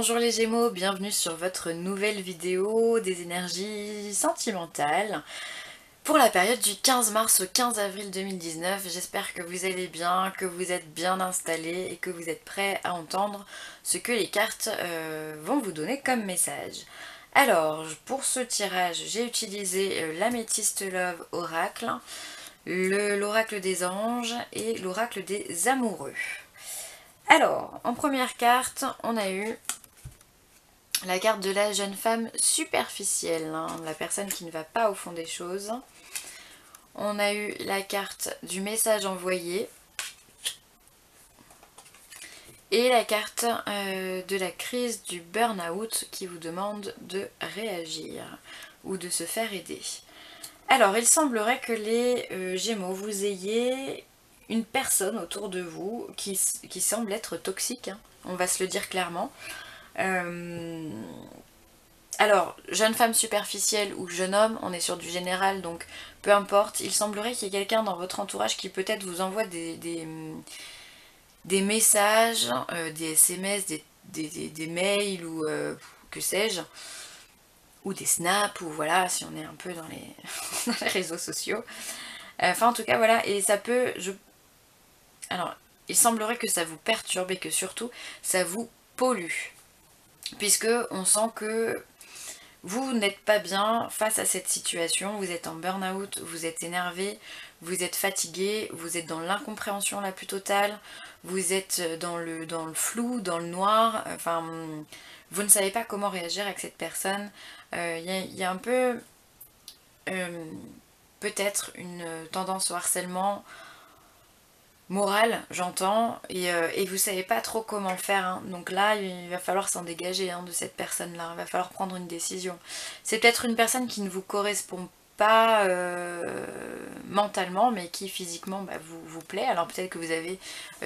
Bonjour les Gémeaux, bienvenue sur votre nouvelle vidéo des énergies sentimentales pour la période du 15 mars au 15 avril 2019. J'espère que vous allez bien, que vous êtes bien installés et que vous êtes prêts à entendre ce que les cartes vont vous donner comme message. Alors, pour ce tirage, j'ai utilisé l'Améthyste Love Oracle, l'Oracle des Anges et l'Oracle des Amoureux. Alors, en première carte, on a eu la carte de la jeune femme superficielle, hein, la personne qui ne va pas au fond des choses. On a eu la carte du message envoyé. Et la carte de la crise du burn-out qui vous demande de réagir ou de se faire aider. Alors, il semblerait que les Gémeaux, vous ayez une personne autour de vous qui semble être toxique, hein, on va se le dire clairement. Alors, jeune femme superficielle ou jeune homme, on est sur du général, donc peu importe. Il semblerait qu'il y ait quelqu'un dans votre entourage qui peut-être vous envoie des messages, des SMS, des mails ou que sais-je, ou des snaps, ou voilà, si on est un peu dans les, dans les réseaux sociaux. Enfin, en tout cas, voilà, et ça peut... Alors, il semblerait que ça vous perturbe et que surtout, ça vous pollue. Puisque on sent que vous n'êtes pas bien face à cette situation, vous êtes en burn-out, vous êtes énervé, vous êtes fatigué, vous êtes dans l'incompréhension la plus totale, vous êtes dans le flou, dans le noir, enfin, vous ne savez pas comment réagir avec cette personne. Il y a un peu, peut-être une tendance au harcèlement moral, j'entends, et vous savez pas trop comment faire, hein. Donc là il va falloir s'en dégager, hein, de cette personne là, il va falloir prendre une décision. C'est peut-être une personne qui ne vous correspond pas mentalement mais qui physiquement vous plaît. Alors peut-être que vous avez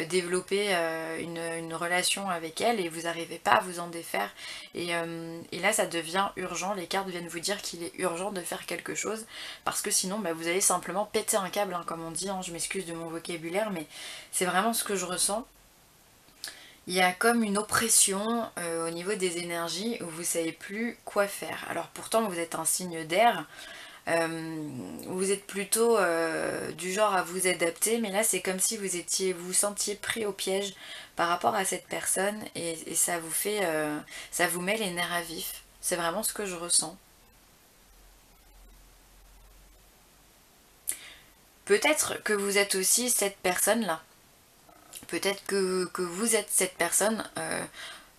développé une relation avec elle et vous n'arrivez pas à vous en défaire, et là ça devient urgent. Les cartes viennent vous dire qu'il est urgent de faire quelque chose parce que sinon vous allez simplement péter un câble, hein, comme on dit, hein. Je m'excuse de mon vocabulaire mais c'est vraiment ce que je ressens. Il y a comme une oppression au niveau des énergies où vous ne savez plus quoi faire. Alors pourtant vous êtes un signe d'air, vous êtes plutôt du genre à vous adapter, mais là c'est comme si vous sentiez pris au piège par rapport à cette personne, et ça vous fait, ça vous met les nerfs à vif. C'est vraiment ce que je ressens. Peut-être que vous êtes aussi cette personne-là. Peut-être que vous êtes cette personne.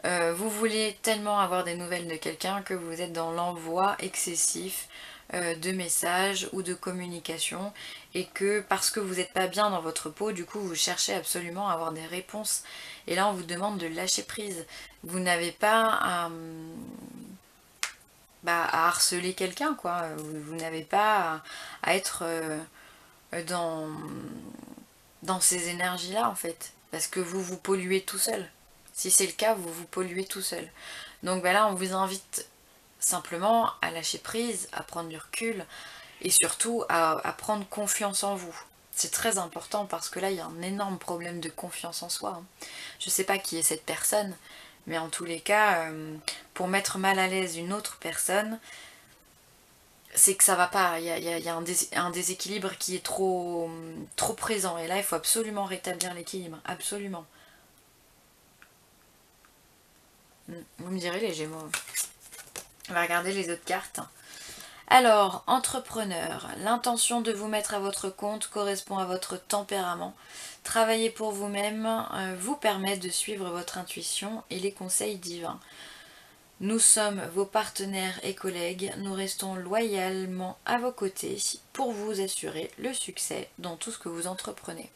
Vous voulez tellement avoir des nouvelles de quelqu'un que vous êtes dans l'envoi excessif de messages ou de communication, et que parce que vous n'êtes pas bien dans votre peau, du coup vous cherchez absolument à avoir des réponses, et là on vous demande de lâcher prise. Vous n'avez pas à harceler quelqu'un, quoi. Vous n'avez pas à être dans ces énergies là en fait, parce que vous vous polluez tout seul. Si c'est le cas, vous vous polluez tout seul. Donc là on vous invite simplement à lâcher prise, à prendre du recul, et surtout à prendre confiance en vous. C'est très important parce que là il y a un énorme problème de confiance en soi, hein. Je sais pas qui est cette personne, mais en tous les cas, pour mettre mal à l'aise une autre personne, c'est que ça va pas. Il y a un déséquilibre qui est trop présent, et là il faut absolument rétablir l'équilibre, absolument. Vous me direz les Gémeaux. On va regarder les autres cartes. Alors, entrepreneur, l'intention de vous mettre à votre compte correspond à votre tempérament. Travailler pour vous-même vous permet de suivre votre intuition et les conseils divins. Nous sommes vos partenaires et collègues, nous restons loyalement à vos côtés pour vous assurer le succès dans tout ce que vous entreprenez.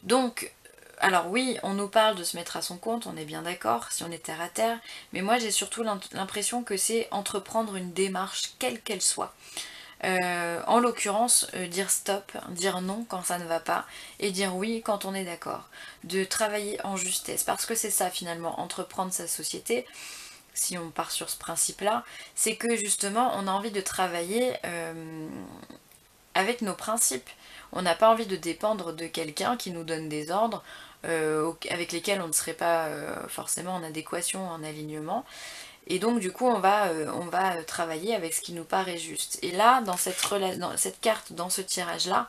Donc, alors oui, on nous parle de se mettre à son compte, on est bien d'accord, si on est terre à terre, mais moi j'ai surtout l'impression que c'est entreprendre une démarche quelle qu'elle soit. En l'occurrence, dire stop, dire non quand ça ne va pas, et dire oui quand on est d'accord. De travailler en justesse, parce que c'est ça finalement, entreprendre sa société, si on part sur ce principe-là, c'est que justement on a envie de travailler avec nos principes. On n'a pas envie de dépendre de quelqu'un qui nous donne des ordres avec lesquels on ne serait pas forcément en adéquation, en alignement. Et donc du coup on va travailler avec ce qui nous paraît juste. Et là, dans cette carte, dans ce tirage-là,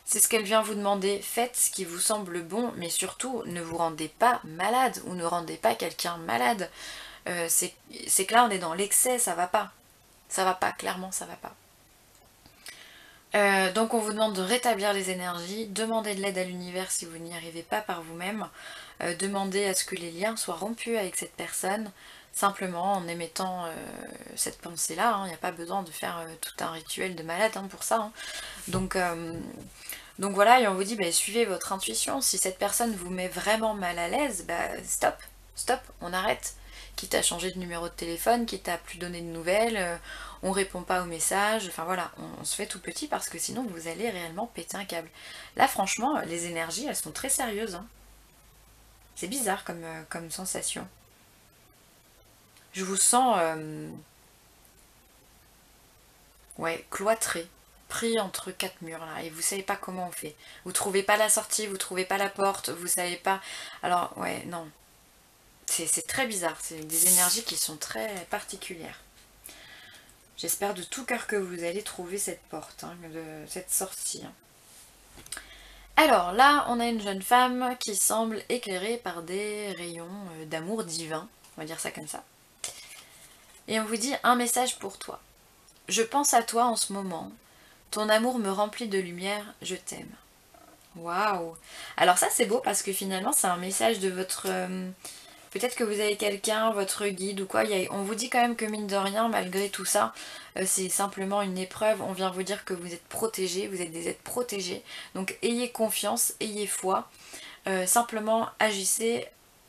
c'est ce qu'elle vient vous demander. Faites ce qui vous semble bon, mais surtout ne vous rendez pas malade ou ne rendez pas quelqu'un malade. C'est que là on est dans l'excès, ça va pas. Ça va pas, clairement ça va pas. Donc on vous demande de rétablir les énergies, demandez de l'aide à l'univers si vous n'y arrivez pas par vous-même, demandez à ce que les liens soient rompus avec cette personne, simplement en émettant cette pensée-là, il n'y a pas besoin de faire tout un rituel de malade pour ça. Donc voilà, et on vous dit suivez votre intuition, si cette personne vous met vraiment mal à l'aise, stop, on arrête. Quitte à changer de numéro de téléphone, quitte à plus donner de nouvelles, on répond pas aux messages, enfin voilà, on se fait tout petit parce que sinon vous allez réellement péter un câble. Là franchement, les énergies elles sont très sérieuses. C'est bizarre comme sensation. Je vous sens ouais, cloîtré, pris entre quatre murs là, et vous savez pas comment on fait. Vous trouvez pas la sortie, vous trouvez pas la porte, vous savez pas. Alors ouais, non. C'est très bizarre, c'est des énergies qui sont très particulières. J'espère de tout cœur que vous allez trouver cette porte, cette sortie. Alors là, on a une jeune femme qui semble éclairée par des rayons d'amour divin, on va dire ça comme ça. Et on vous dit un message pour toi. Je pense à toi en ce moment, ton amour me remplit de lumière, je t'aime. Waouh! Alors ça c'est beau parce que finalement c'est un message de votre... peut-être que vous avez quelqu'un, votre guide ou quoi, on vous dit quand même que mine de rien, malgré tout ça, c'est simplement une épreuve, on vient vous dire que vous êtes protégés, vous êtes des êtres protégés, donc ayez confiance, ayez foi, simplement agissez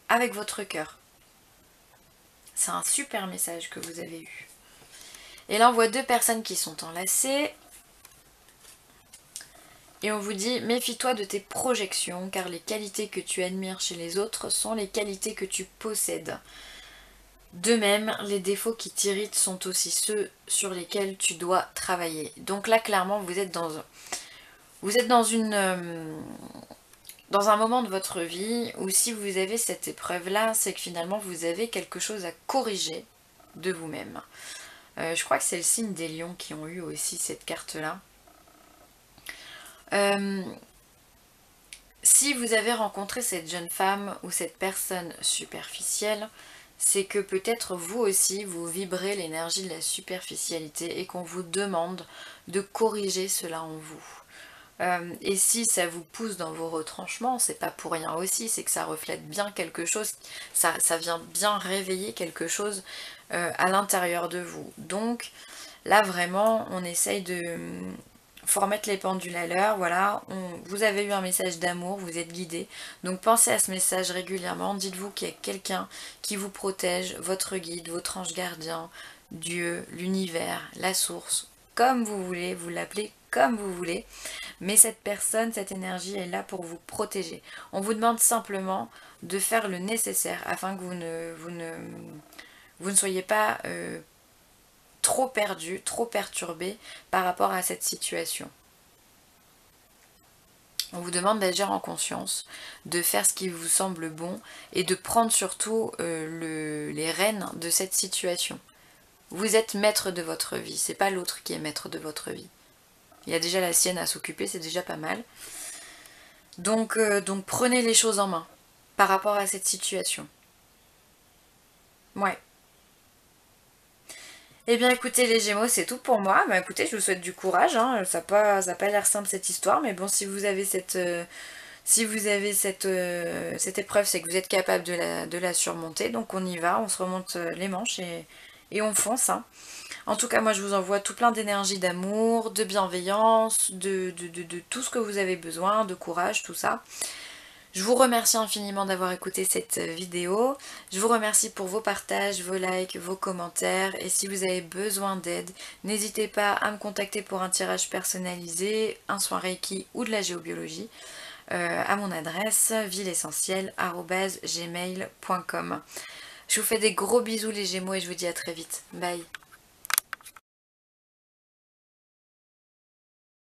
avec votre cœur. C'est un super message que vous avez eu. Et là on voit deux personnes qui sont enlacées, et on vous dit, méfie-toi de tes projections, car les qualités que tu admires chez les autres sont les qualités que tu possèdes. De même, les défauts qui t'irritent sont aussi ceux sur lesquels tu dois travailler. Donc là, clairement, vous êtes dans un moment de votre vie où si vous avez cette épreuve-là, c'est que finalement, vous avez quelque chose à corriger de vous-même. Je crois que c'est le signe des lions qui ont eu aussi cette carte-là. Si vous avez rencontré cette jeune femme ou cette personne superficielle, c'est que peut-être vous aussi, vous vibrez l'énergie de la superficialité et qu'on vous demande de corriger cela en vous. Et si ça vous pousse dans vos retranchements, c'est pas pour rien aussi, c'est que ça reflète bien quelque chose, ça vient bien réveiller quelque chose à l'intérieur de vous. Donc là vraiment, on essaye de... faut remettre les pendules à l'heure, voilà, vous avez eu un message d'amour, vous êtes guidé, donc pensez à ce message régulièrement, dites-vous qu'il y a quelqu'un qui vous protège, votre guide, votre ange gardien, Dieu, l'univers, la source, comme vous voulez, vous l'appelez comme vous voulez, mais cette personne, cette énergie est là pour vous protéger. On vous demande simplement de faire le nécessaire afin que vous ne soyez pas trop perdu, trop perturbé par rapport à cette situation. On vous demande d'agir en conscience, de faire ce qui vous semble bon et de prendre surtout les rênes de cette situation. Vous êtes maître de votre vie, c'est pas l'autre qui est maître de votre vie. Il y a déjà la sienne à s'occuper, c'est déjà pas mal. Donc prenez les choses en main par rapport à cette situation. Ouais. Eh bien écoutez les Gémeaux, c'est tout pour moi. Bah écoutez, je vous souhaite du courage, ça n'a pas l'air simple cette histoire, mais bon, si vous avez cette épreuve, c'est que vous êtes capable de la surmonter, donc on y va, on se remonte les manches et on fonce. En tout cas, moi je vous envoie tout plein d'énergie, d'amour, de bienveillance, de tout ce que vous avez besoin, de courage, tout ça. Je vous remercie infiniment d'avoir écouté cette vidéo. Je vous remercie pour vos partages, vos likes, vos commentaires. Et si vous avez besoin d'aide, n'hésitez pas à me contacter pour un tirage personnalisé, un soin Reiki ou de la géobiologie à mon adresse villeessentielle@gmail.com. Je vous fais des gros bisous les Gémeaux et je vous dis à très vite. Bye.